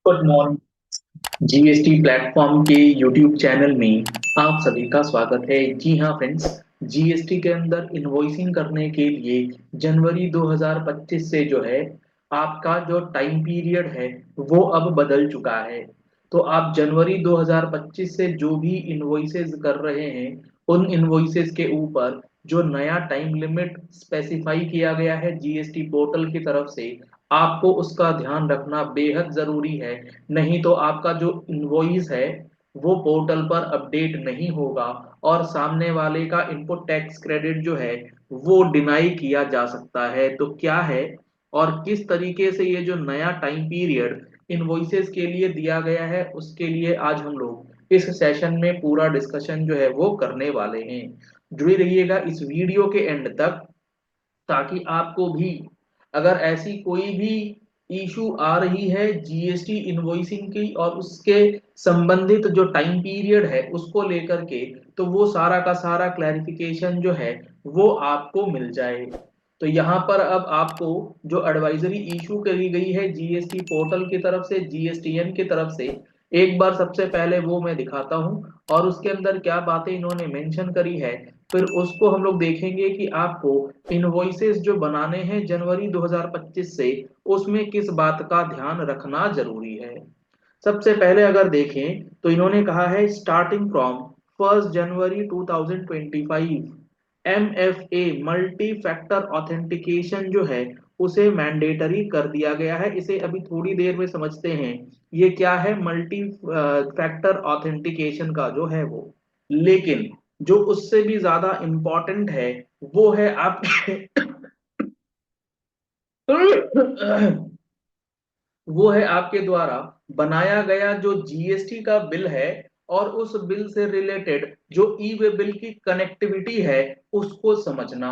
Good morning. GST platform के YouTube channel में आप सभी का स्वागत है। जी हाँ फ्रेंड्स, जीएसटी के अंदर इनवॉइसिंग करने के लिए जनवरी 2025 से जो है आपका जो टाइम पीरियड है वो अब बदल चुका है। तो आप जनवरी 2025 से जो भी इनवॉइसेस कर रहे हैं उन इनवॉइसेस के ऊपर जो नया टाइम लिमिट स्पेसिफाई किया गया है जीएसटी पोर्टल की तरफ से, आपको उसका ध्यान रखना बेहद जरूरी है। नहीं तो आपका जो इनवॉइस है वो पोर्टल पर अपडेट नहीं होगा और सामने वाले का इनपुट टैक्स क्रेडिट जो है वो डिनाई किया जा सकता है। तो क्या है और किस तरीके से ये जो नया टाइम पीरियड इनवॉइसेस के लिए दिया गया है उसके लिए आज हम लोग इस सेशन में पूरा डिस्कशन जो है वो करने वाले हैं। जुड़े रहिएगा इस वीडियो के एंड तक ताकि आपको भी अगर ऐसी कोई भी इशू आ रही है जीएसटी इनवॉइसिंग की और उसके संबंधित जो टाइम पीरियड है उसको लेकर के, तो वो सारा का सारा क्लैरिफिकेशन जो है वो आपको मिल जाए। तो यहाँ पर अब आपको जो एडवाइजरी इशू करी गई है जीएसटी पोर्टल की तरफ से, जीएसटीएन की तरफ से, एक बार सबसे पहले वो मैं दिखाता हूँ और उसके अंदर क्या बातें इन्होंने मेंशन करी है। फिर उसको हम लोग देखेंगे कि आपको इनवॉइसेस जो बनाने हैं जनवरी 2025 से उसमें किस बात का ध्यान रखना जरूरी है। सबसे पहले अगर देखें तो इन्होंने कहा है starting from 1 January 2025 MFA multi factor authentication जो है उसे मैंडेटरी कर दिया गया है। इसे अभी थोड़ी देर में समझते हैं ये क्या है मल्टी फैक्टर ऑथेंटिकेशन का जो है वो। लेकिन जो उससे भी ज्यादा इंपॉर्टेंट है वो है आपके वो है आपके द्वारा बनाया गया जो जीएसटी का बिल है और उस बिल से रिलेटेड जो ई वे बिल की कनेक्टिविटी है उसको समझना।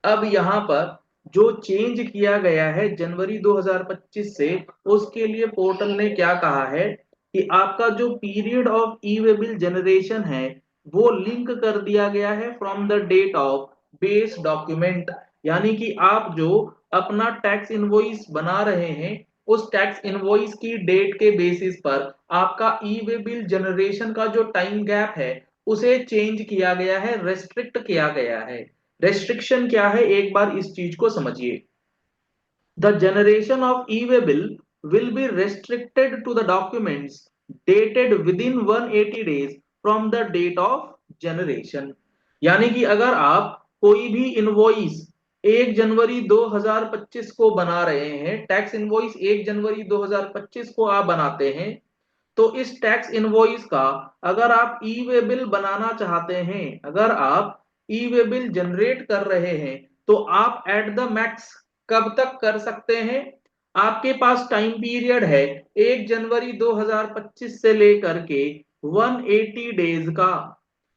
अब यहाँ पर जो चेंज किया गया है जनवरी 2025 से, उसके लिए पोर्टल ने क्या कहा है कि आपका जो period of E way bill generation है वो लिंक कर दिया गया है from the date of base document. यानी कि आप जो अपना टैक्स इनवॉइस बना रहे हैं उस टैक्स इनवॉइस की डेट के बेसिस पर आपका ई वे बिल जनरेशन का जो टाइम गैप है उसे चेंज किया गया है, रेस्ट्रिक्ट किया गया है। रेस्ट्रिक्शन क्या है एक बार इस चीज को समझिए। The generation of E way bill will B restricted to the documents dated within 180 days from the date of generation। यानी कि अगर आप कोई भी इनवॉइस 1 जनवरी 2025 को बना रहे हैं, टैक्स इनवॉइस 1 जनवरी 2025 को आप बनाते हैं, तो इस टैक्स इनवॉइस का अगर आप ई वे बिल बनाना चाहते हैं, अगर आप ई वे बिल जनरेट कर रहे हैं, तो आप एट द मैक्स कब तक कर सकते हैं। आपके पास टाइम पीरियड है 1 जनवरी 2025 से लेकर के 180 डेज का।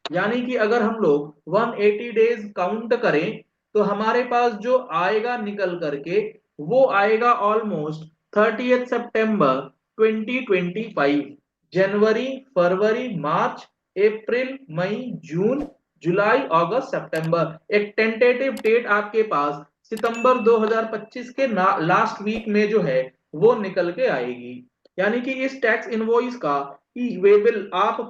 यानी कि अगर हम लोग 180 डेज काउंट करें तो हमारे पास जो आएगा निकल करके वो आएगा ऑलमोस्ट 30 सितंबर 2025। जनवरी, फरवरी, मार्च, अप्रैल, मई, जून, जुलाई, अगस्त, सितंबर, एक टेंटेटिव डेट आपके पास सितंबर 2025 के लास्ट वीक में जो है वो निकल के आएगी। यानी कि इस टैक्स इनवॉइस का ई वे बिल आप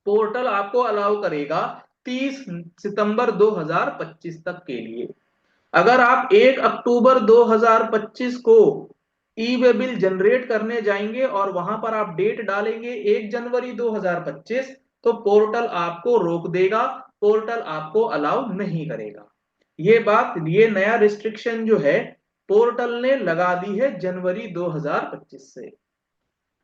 पोर्टल आपको अलाउ करेगा 30 सितंबर 2025 तक के लिए। अगर आप 1 अक्टूबर 2025 को ई वे बिल जनरेट करने जाएंगे और वहां पर आप डेट डालेंगे 1 जनवरी 2025, तो पोर्टल आपको रोक देगा, पोर्टल आपको अलाउ नहीं करेगा। ये बात, ये नया रिस्ट्रिक्शन जो है पोर्टल ने लगा दी है जनवरी 2025 से।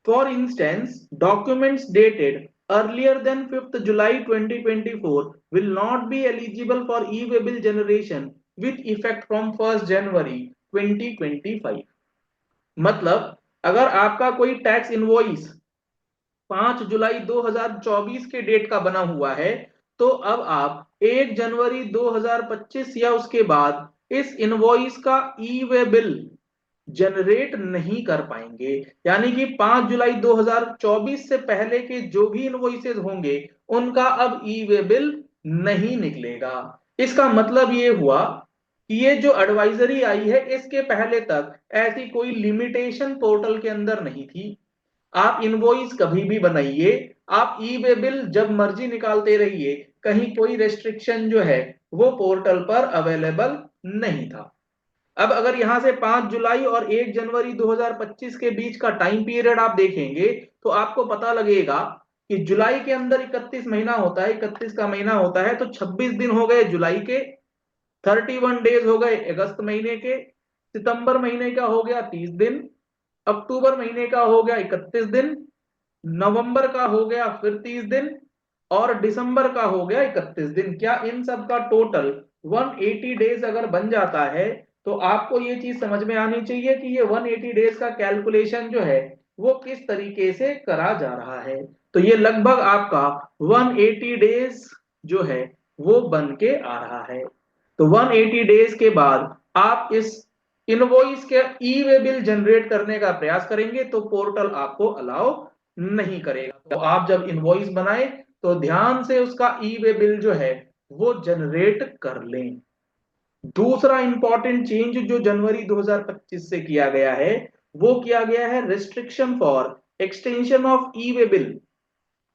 For instance, documents dated earlier than 5th July 2024 will not be eligible for e-way bill generation with effect from 1st January 2025। मतलब अगर आपका कोई टैक्स इनवॉइस 5 जुलाई 2024 के डेट का बना हुआ है, तो अब आप 1 जनवरी 2025 या उसके बाद इस इनवॉइस का ई वे बिल जनरेट नहीं कर पाएंगे। यानी कि 5 जुलाई 2024 से पहले के जो भी इनवॉइसेज होंगे उनका अब ई वे बिल नहीं निकलेगा। इसका मतलब ये हुआ कि ये जो एडवाइजरी आई है इसके पहले तक ऐसी कोई लिमिटेशन पोर्टल के अंदर नहीं थी। आप इनवॉइस कभी भी बनाइए, आप ई वे बिल जब मर्जी निकालते रहिए, कहीं कोई रेस्ट्रिक्शन जो है वो पोर्टल पर अवेलेबल नहीं था। अब अगर यहां से 5 जुलाई और 1 जनवरी 2025 के बीच का टाइम पीरियड आप देखेंगे तो आपको पता लगेगा कि जुलाई के अंदर 31 महीना होता है, 31 का महीना होता है, तो 26 दिन हो गए जुलाई के, 31 डेज हो गए अगस्त महीने के, सितंबर महीने का हो गया 30 दिन, अक्टूबर महीने का हो गया 31 दिन, नवंबर का हो गया फिर 30 दिन, और दिसंबर का हो गया 31 दिन। क्या इन सब का टोटल 180 डेज अगर बन जाता है तो आपको ये चीज समझ में आनी चाहिए कि ये 180 डेज का कैलकुलेशन जो है वो किस तरीके से करा जा रहा है। तो ये लगभग आपका 180 डेज जो है वो बन के आ रहा है। तो 180 डेज के बाद आप इस इनवॉइस के ई वे बिल जनरेट करने का प्रयास करेंगे तो पोर्टल आपको अलाउ नहीं करेगा। तो आप जब इनवॉइस बनाए तो ध्यान से उसका ई वे बिल जो है वो जनरेट कर लें। दूसरा इंपॉर्टेंट चेंज जो जनवरी 2025 से किया गया है वो किया गया है restriction for extension of E way bill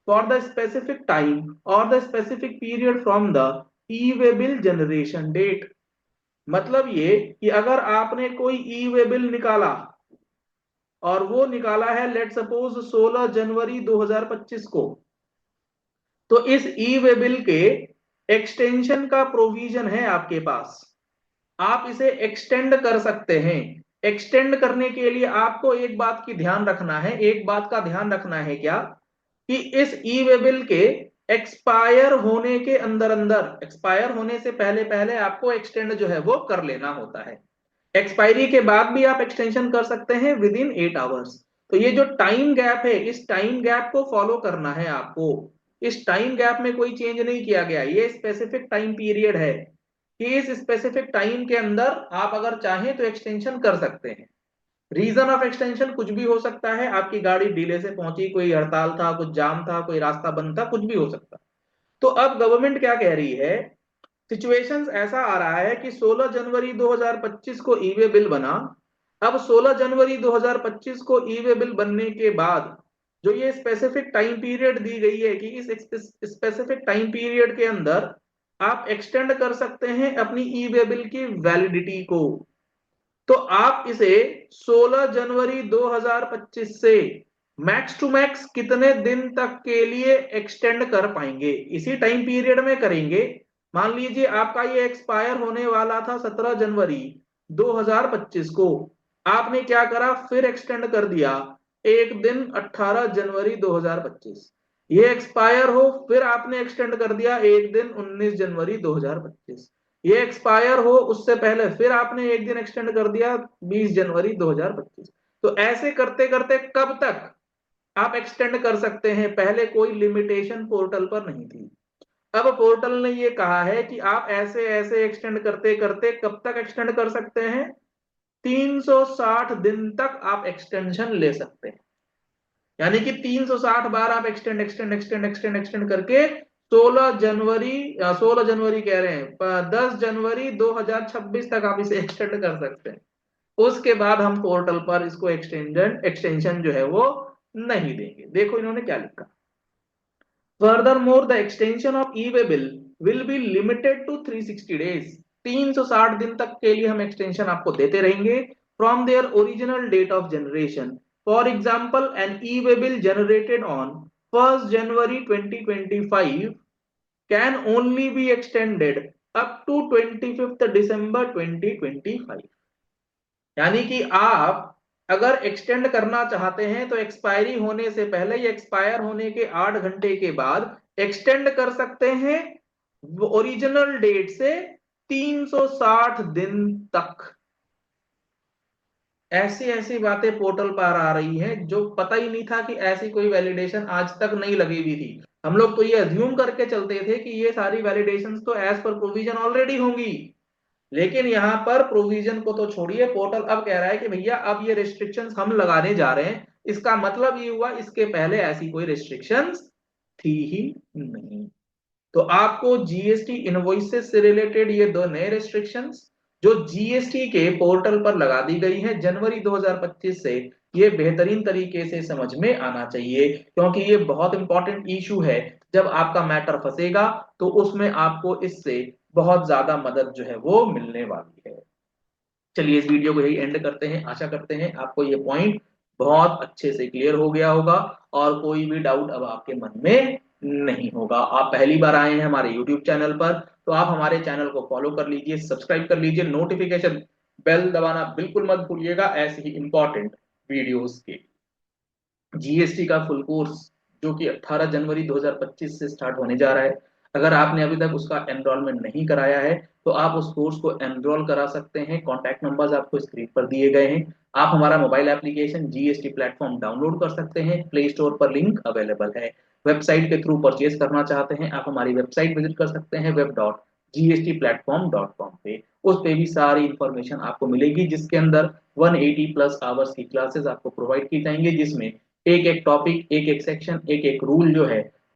for the specific time और the specific period from the e way bill generation date. मतलब ये कि अगर आपने कोई ई वे बिल निकाला और वो निकाला है लेट सपोज 16 जनवरी 2025 को, तो इस ई वे बिल के एक्सटेंशन का प्रोविजन है आपके पास, आप इसे एक्सटेंड कर सकते हैं। एक्सटेंड करने के लिए आपको एक बात की ध्यान रखना है, एक बात का ध्यान रखना है क्या, कि इस ई वे बिल के एक्सपायर होने के अंदर अंदर, एक्सपायर होने से पहले पहले आपको एक्सटेंड जो है वो कर लेना होता है। एक्सपायरी के बाद भी आप एक्सटेंशन कर सकते हैं विद इन 8 आवर्स। तो ये जो टाइम गैप है इस टाइम गैप को फॉलो करना है आपको। इस टाइम गैप में कोई चेंज नहीं किया गया, ये स्पेसिफिक टाइम पीरियड है कि इस स्पेसिफिक टाइम के अंदर आप अगर चाहें तो एक्सटेंशन कर सकते हैं। रीजन ऑफ एक्सटेंशन कुछ भी हो सकता है, आपकी गाड़ी डिले से पहुंची, कोई हड़ताल था, कुछ जाम था, कोई रास्ता बंद था, कुछ भी हो सकता। तो अब गवर्नमेंट क्या कह रही है, सिचुएशंस ऐसा आ रहा है कि 16 जनवरी 2025 को ई वे बिल बना। अब 16 जनवरी 2025 को ई वे बिल बनने के बाद जो ये स्पेसिफिक टाइम पीरियड दी गई है कि इस स्पेसिफिक टाइम पीरियड के अंदर आप एक्सटेंड कर सकते हैं अपनी ई वे बिल की वैलिडिटी को। तो आप इसे 16 जनवरी 2025 से मैक्स टू मैक्स कितने दिन तक के लिए एक्सटेंड कर पाएंगे, इसी टाइम पीरियड में करेंगे। मान लीजिए आपका ये एक्सपायर होने वाला था 17 जनवरी 2025 को, आपने क्या करा, फिर एक्सटेंड कर दिया एक दिन 18 जनवरी 2025। ये एक्सपायर हो, फिर आपने एक्सटेंड कर दिया एक दिन 19 जनवरी 2025। ये एक्सपायर हो उससे पहले फिर आपने एक दिन एक्सटेंड कर दिया 20 जनवरी 2025। तो ऐसे करते करते कब तक आप एक्सटेंड कर सकते हैं, पहले कोई लिमिटेशन पोर्टल पर नहीं थी। अब पोर्टल ने ये कहा है कि आप ऐसे ऐसे एक्सटेंड करते करते कब तक एक्सटेंड कर सकते हैं, 360 दिन तक आप एक्सटेंशन ले सकते हैं। यानी कि 360 बार आप extend extend extend extend extend करके 16 जनवरी कह रहे हैं 10 जनवरी 2026 तक आप इसे एक्सटेंड कर सकते हैं। उसके बाद हम पोर्टल पर इसको एक्सटेंशन जो है वो नहीं देंगे। देखो इन्होंने क्या लिखा, furthermore the extension of E way bill will be limited to 360 days. 360 दिन तक के लिए हम एक्सटेंशन आपको देते रहेंगे from their original date of generation. For example an E way bill generated on 1 January 2025 can only be extended up to 25th December 2025। यानी कि आप अगर एक्सटेंड करना चाहते हैं तो एक्सपायरी होने से पहले या एक्सपायर होने के 8 घंटे के बाद एक्सटेंड कर सकते हैं ओरिजिनल डेट से 360 दिन तक। ऐसी ऐसी बातें पोर्टल पर आ रही हैं जो पता ही नहीं था कि ऐसी कोई वैलिडेशन आज तक नहीं लगी हुई थी। हम लोग तो ये अज्यूम करके चलते थे कि ये सारी वैलिडेशंस तो एज पर प्रोविजन ऑलरेडी होंगी, लेकिन यहाँ पर प्रोविजन को तो छोड़िए, पोर्टल अब कह रहा है कि भैया अब ये रिस्ट्रिक्शंस हम लगाने जा रहे हैं। इसका मतलब ये हुआ इसके पहले ऐसी कोई रिस्ट्रिक्शंस थी ही नहीं। तो आपको जीएसटी इनवॉइसेस से रिलेटेड ये दो नए रिस्ट्रिक्शंस जो जीएसटी के पोर्टल पर लगा दी गई है जनवरी 2025 से, ये बेहतरीन तरीके से समझ में आना चाहिए, क्योंकि ये बहुत इंपॉर्टेंट इशू है। जब आपका मैटर फंसेगा तो उसमें आपको इससे बहुत ज्यादा मदद जो है वो मिलने वाली है। चलिए इस वीडियो को यही एंड करते हैं। आशा करते हैं आपको ये पॉइंट बहुत अच्छे से क्लियर हो गया होगा और कोई भी डाउट अब आपके मन में नहीं होगा। आप पहली बार आए हैं हमारे यूट्यूब चैनल पर, तो आप हमारे चैनल को फॉलो कर लीजिए, सब्सक्राइब कर लीजिए, नोटिफिकेशन बेल दबाना बिल्कुल मत भूलिएगा ऐसे ही इंपॉर्टेंट वीडियोस के। जीएसटी का फुल कोर्स जो कि 18 जनवरी 2025 से स्टार्ट होने जा रहा है, अगर आपने अभी तक उसका एनरोलमेंट नहीं कराया है तो आप उस कोर्स को एनरोल करा सकते हैं। कॉन्टैक्ट नंबर्स आपको स्क्रीन पर दिए गए हैं। आप हमारा mobile application GST platform download कर सकते हैं, प्ले स्टोर पर लिंक अवेलेबल है। वेबसाइट के थ्रू परचेज करना चाहते हैं आप हमारी वेबसाइट विजिट कर सकते हैं web.gstplatform.com पे। उस पे भी सारी इंफॉर्मेशन आपको मिलेगी, जिसके अंदर 180 प्लस आवर्स की क्लासेस आपको प्रोवाइड की जाएंगे, जिसमें एक एक टॉपिक, एक एक सेक्शन, एक एक रूल जो है